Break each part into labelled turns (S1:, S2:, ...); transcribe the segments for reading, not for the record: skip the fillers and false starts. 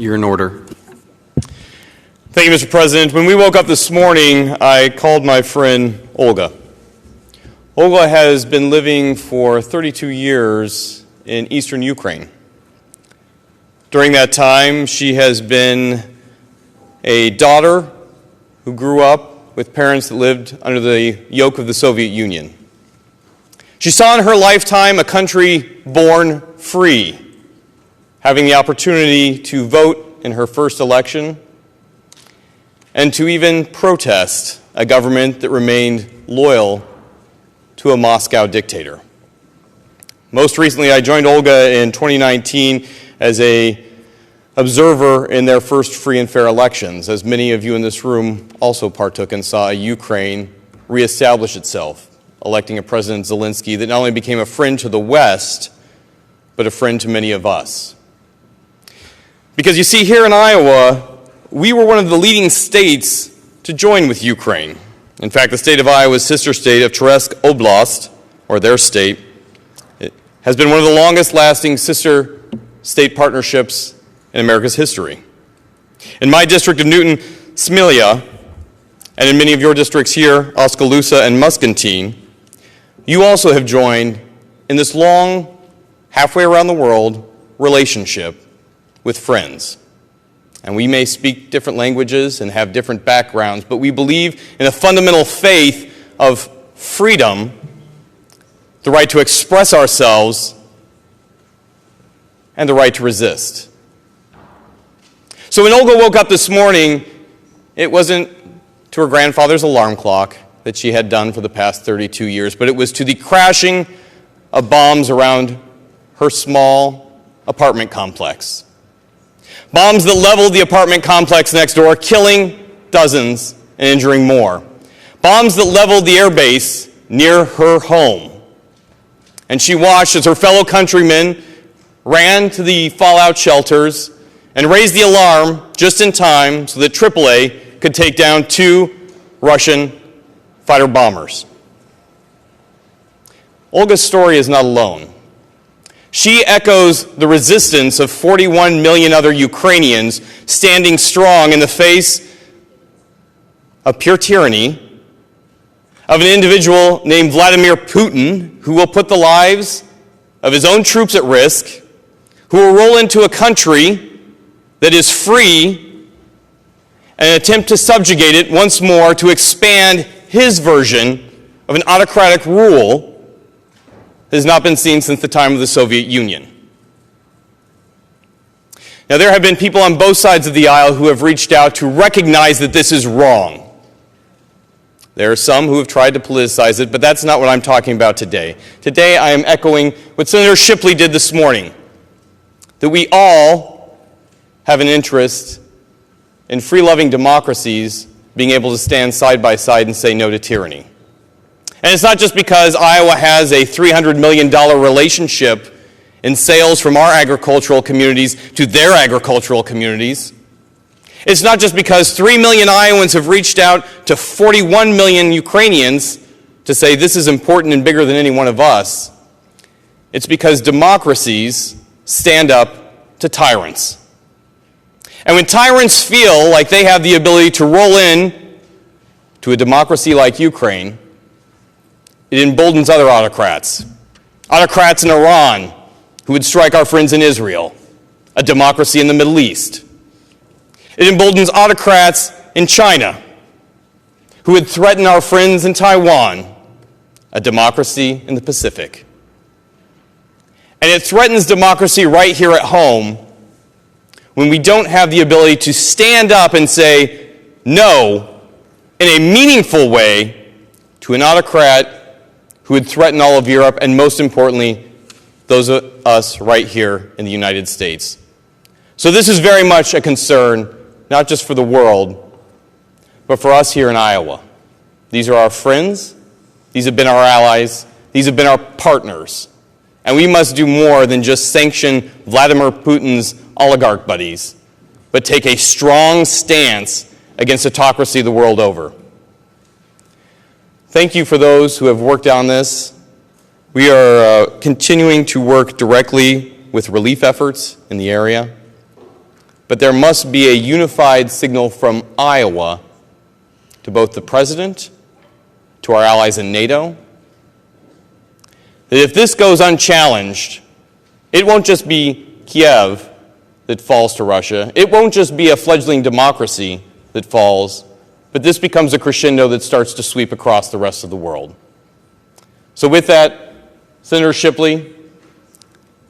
S1: You're in order.
S2: Thank you, Mr. President. When we woke up this morning, I called my friend Olga. Olga has been living for 32 years in eastern Ukraine. During that time, she has been a daughter who grew up with parents that lived under the yoke of the Soviet Union. She saw in her lifetime a country born free, having the opportunity to vote in her first election and to even protest a government that remained loyal to a Moscow dictator. Most recently, I joined Olga in 2019 as an observer in their first free and fair elections, as many of you in this room also partook and saw Ukraine reestablish itself, electing a President Zelensky that not only became a friend to the West, but a friend to many of us. Because you see, here in Iowa, we were one of the leading states to join with Ukraine. In fact, the state of Iowa's sister state of Cherkasy Oblast, or their state, it has been one of the longest-lasting sister state partnerships in America's history. In my district of Newton, Smila, and in many of your districts here, Oskaloosa and Muscatine, you also have joined in this long, halfway around the world relationship with friends. And we may speak different languages and have different backgrounds, but we believe in a fundamental faith of freedom, the right to express ourselves, and the right to resist. So when Olga woke up this morning, it wasn't to her grandfather's alarm clock that she had done for the past 32 years, but it was to the crashing of bombs around her small apartment complex. Bombs that leveled the apartment complex next door, killing dozens and injuring more. Bombs that leveled the airbase near her home. And she watched as her fellow countrymen ran to the fallout shelters and raised the alarm just in time so that AAA could take down 2 Russian fighter bombers. Olga's story is not alone. She echoes the resistance of 41 million other Ukrainians standing strong in the face of pure tyranny, of an individual named Vladimir Putin, who will put the lives of his own troops at risk, who will roll into a country that is free and attempt to subjugate it once more to expand his version of an autocratic rule that has not been seen since the time of the Soviet Union. Now, there have been people on both sides of the aisle who have reached out to recognize that this is wrong. There are some who have tried to politicize it, but that's not what I'm talking about today. Today, I am echoing what Senator Shipley did this morning, that we all have an interest in free-loving democracies being able to stand side by side and say no to tyranny. And it's not just because Iowa has a $300 million relationship in sales from our agricultural communities to their agricultural communities. It's not just because 3 million Iowans have reached out to 41 million Ukrainians to say this is important and bigger than any one of us. It's because democracies stand up to tyrants. And when tyrants feel like they have the ability to roll in to a democracy like Ukraine, it emboldens other autocrats. Autocrats in Iran who would strike our friends in Israel, a democracy in the Middle East. It emboldens autocrats in China who would threaten our friends in Taiwan, a democracy in the Pacific. And it threatens democracy right here at home when we don't have the ability to stand up and say no in a meaningful way to an autocrat who would threaten all of Europe, and most importantly, those of us right here in the United States. So this is very much a concern, not just for the world, but for us here in Iowa. These are our friends, these have been our allies, these have been our partners, and we must do more than just sanction Vladimir Putin's oligarch buddies, but take a strong stance against autocracy the world over. Thank you for those who have worked on this. We are continuing to work directly with relief efforts in the area. but there must be a unified signal from Iowa to both the President, to our allies in NATO, that if this goes unchallenged, it won't just be Kiev that falls to Russia. It won't just be a fledgling democracy that falls, but this becomes a crescendo that starts to sweep across the rest of the world. So with that, Senator Shipley,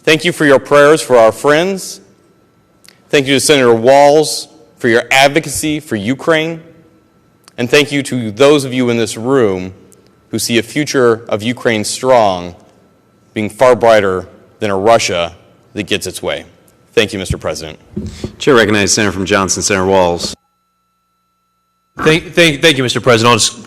S2: thank you for your prayers for our friends. Thank you to Senator Walz for your advocacy for Ukraine. And thank you to those of you in this room who see a future of Ukraine strong being far brighter than a Russia that gets its way. Thank you, Mr. President.
S1: Chair recognizes Senator from Johnson, Senator Walz.
S3: Thank you, Mr. President. I'll just